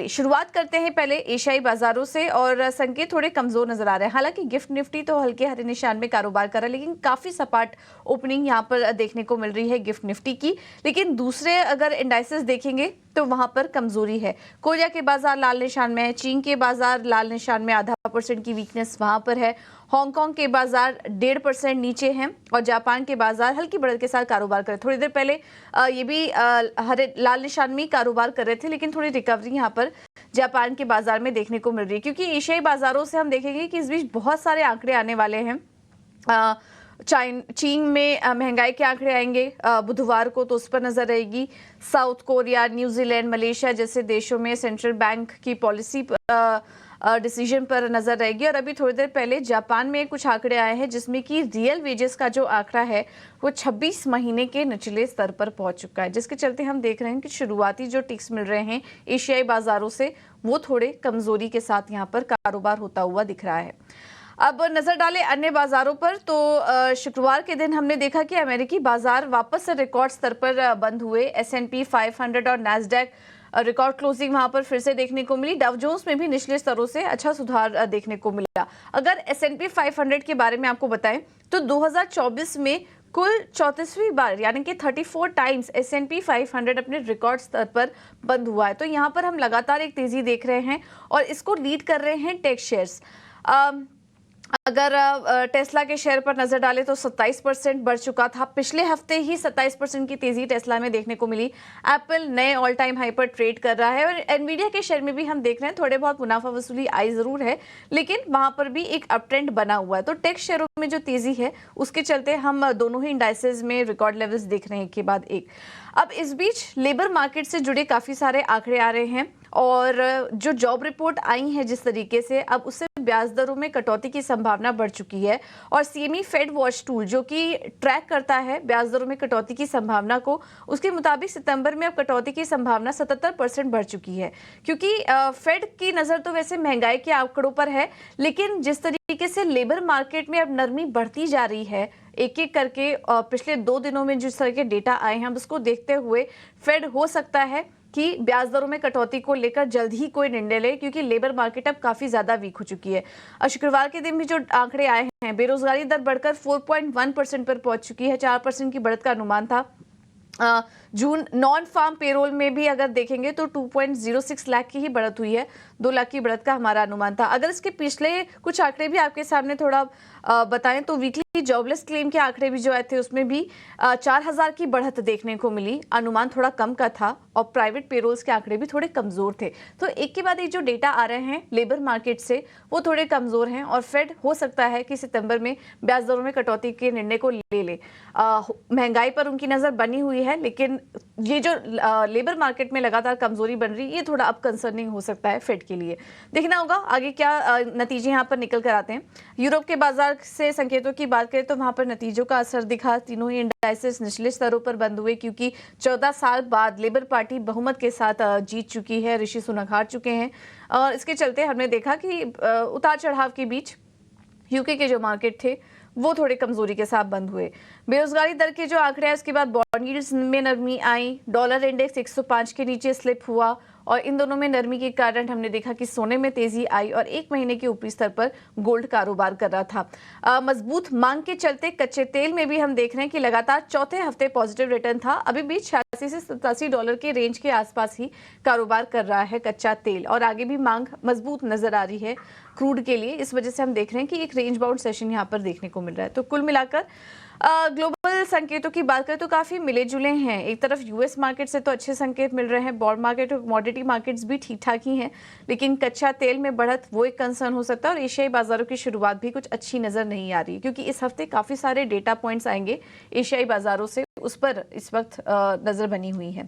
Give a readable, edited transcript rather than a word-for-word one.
शुरुआत करते हैं पहले एशियाई बाजारों से और संकेत थोड़े कमजोर नजर आ रहे हैं। हालांकि गिफ्ट निफ्टी तो हल्के हरे निशान में कारोबार कर रहा है, लेकिन काफी सपाट ओपनिंग यहां पर देखने को मिल रही है गिफ्ट निफ्टी की। लेकिन दूसरे अगर इंडाइसेस देखेंगे तो वहां पर कमजोरी है। कोरिया के बाजार लाल निशान में है, चीन के बाजार लाल निशान में, 0.5% की वीकनेस वहां पर है। हांगकांग के बाजार 1.5% नीचे हैं और जापान के बाजार हल्की बढ़त के साथ कारोबार कर रहे। थोड़ी देर पहले ये भी हरे लाल निशान में कारोबार कर रहे थे, लेकिन थोड़ी रिकवरी यहाँ पर जापान के बाजार में देखने को मिल रही है, क्योंकि एशियाई बाजारों से हम देखेंगे कि इस बीच बहुत सारे आंकड़े आने वाले हैं। चीन में महंगाई के आंकड़े आएंगे बुधवार को, तो उस पर नजर रहेगी। साउथ कोरिया, न्यूजीलैंड, मलेशिया जैसे देशों में सेंट्रल बैंक की पॉलिसी डिसीजन पर नजर रहेगी। और अभी थोड़ी देर पहले जापान में कुछ आंकड़े आए हैं जिसमें कि रियल वेजेस का जो आंकड़ा है वो 26 महीने के निचले स्तर पर पहुंच चुका है, जिसके चलते हम देख रहे हैं कि शुरुआती जो टिक्स मिल रहे हैं एशियाई बाजारों से वो थोड़े कमजोरी के साथ यहाँ पर कारोबार होता हुआ दिख रहा है। अब नजर डालें अन्य बाजारों पर, तो शुक्रवार के दिन हमने देखा कि अमेरिकी बाजार वापस से रिकॉर्ड स्तर पर बंद हुए। S&P 500 और नैस्डैक रिकॉर्ड क्लोजिंग वहां पर फिर से देखने को मिली। डाउ जोन्स में भी निचले स्तरों से अच्छा सुधार देखने को मिला। अगर S&P 500 के बारे में आपको बताएं तो 2024 में कुल 34वीं बार यानी कि 34 टाइम्स S&P 500 अपने रिकॉर्ड स्तर पर बंद हुआ है। तो यहाँ पर हम लगातार एक तेजी देख रहे हैं और इसको लीड कर रहे हैं टेक शेयर्स। अगर टेस्ला के शेयर पर नजर डालें तो 27% बढ़ चुका था। पिछले हफ्ते ही 27% की तेजी टेस्ला में देखने को मिली। एप्पल नए ऑल टाइम हाई पर ट्रेड कर रहा है और एनवीडिया के शेयर में भी हम देख रहे हैं थोड़े बहुत मुनाफा वसूली आई जरूर है, लेकिन वहां पर भी एक अप ट्रेंड बना हुआ है। तो टेक शेयरों में जो तेजी है उसके चलते हम दोनों ही इंडाइसेस में रिकॉर्ड लेवल्स देख रहे हैं एक के बाद एक। अब इस बीच लेबर मार्केट से जुड़े काफी सारे आंकड़े आ रहे हैं और जो जॉब रिपोर्ट आई है जिस तरीके से, अब उससे ब्याज दरों में कटौती की संभावना बढ़ चुकी है। और सीएमई फेड वॉच टूल जो कि ट्रैक करता है ब्याज दरों में कटौती की संभावना को, उसके मुताबिक सितंबर में अब कटौती की संभावना 77% बढ़ चुकी है। क्योंकि फेड की नजर तो वैसे महंगाई के आंकड़ों पर है, लेकिन जिस तरीके से लेबर मार्केट में अब नरमी बढ़ती जा रही है एक एक करके, पिछले 2 दिनों में जिस तरह के डेटा आए हैं उसको देखते हुए फेड हो सकता है कि ब्याज दरों में कटौती को लेकर जल्द ही कोई निर्णय ले, क्योंकि लेबर मार्केट अब काफी ज्यादा वीक हो चुकी है। और शुक्रवार के दिन भी जो आंकड़े आए हैं, बेरोजगारी दर बढ़कर 4.1% पर पहुंच चुकी है। 4% की बढ़त का अनुमान था। जून नॉन फार्म पेरोल में भी अगर देखेंगे तो 2.06 लाख की ही बढ़त हुई है। 2 लाख की बढ़त का हमारा अनुमान था। अगर इसके पिछले कुछ आंकड़े भी आपके सामने थोड़ा बताएं तो वीकली जॉबलेस क्लेम के आंकड़े भी जो आए थे उसमें भी 4000 की बढ़त देखने को मिली। अनुमान थोड़ा कम का था और प्राइवेट पेरोल्स के आंकड़े भी थोड़े कमजोर थे। तो एक के बाद एक जो डेटा आ रहे हैं लेबर मार्केट से वो थोड़े कमजोर हैं और फेड हो सकता है कि सितंबर में ब्याज दरों में कटौती के निर्णय को ले। महंगाई पर उनकी नजर बनी हुई है, लेकिन ये जो लेबर मार्केट में लगातार कमजोरी बन रही है ये थोड़ा अब कंसर्निंग हो सकता है फेड के लिए। देखना होगा आगे क्या नतीजे यहाँ पर निकल कर आते हैं। यूरोप के बाजार से संकेतों की बात करें तो वहां पर नतीजों का असर दिखा। तीनों ही इंडाइसेस निचले स्तरों पर बंद हुए, क्योंकि 14 साल बाद लेबर पार्टी बहुमत के साथ जीत चुकी है। ऋषि सुनक हार चुके हैं और इसके चलते हमने देखा कि उतार चढ़ाव के बीच यूके के जो मार्केट थे वो थोड़े कमजोरी के साथ बंद हुए। बेरोजगारी दर के जो आंकड़े हैं उसके बाद बॉन्ड यील्ड्स में नरमी आई। डॉलर इंडेक्स 105 के नीचे स्लिप हुआ और इन दोनों में नरमी के कारण हमने देखा कि सोने में तेजी आई और 1 महीने के ऊपरी स्तर पर गोल्ड कारोबार कर रहा था। मजबूत मांग के चलते कच्चे तेल में भी हम देख रहे हैं कि लगातार चौथे हफ्ते पॉजिटिव रिटर्न था। अभी भी 86 से $87 के रेंज के आसपास ही कारोबार कर रहा है कच्चा तेल और आगे भी मांग मजबूत नजर आ रही है क्रूड के लिए। इस वजह से हम देख रहे हैं कि एक रेंज बाउंड सेशन यहाँ पर देखने को मिल रहा है। तो कुल मिलाकर ग्लोबल संकेतों की बात करें तो काफी मिले जुले हैं। एक तरफ यूएस मार्केट से तो अच्छे संकेत मिल रहे हैं, बॉन्ड मार्केट और कमोडिटी मार्केट्स भी ठीक ठाक ही हैं, लेकिन कच्चा तेल में बढ़त वो एक कंसर्न हो सकता है। और एशियाई बाजारों की शुरुआत भी कुछ अच्छी नजर नहीं आ रही, क्योंकि इस हफ्ते काफी सारे डेटा पॉइंट्स आएंगे एशियाई बाजारों से, उस पर इस वक्त नजर बनी हुई है।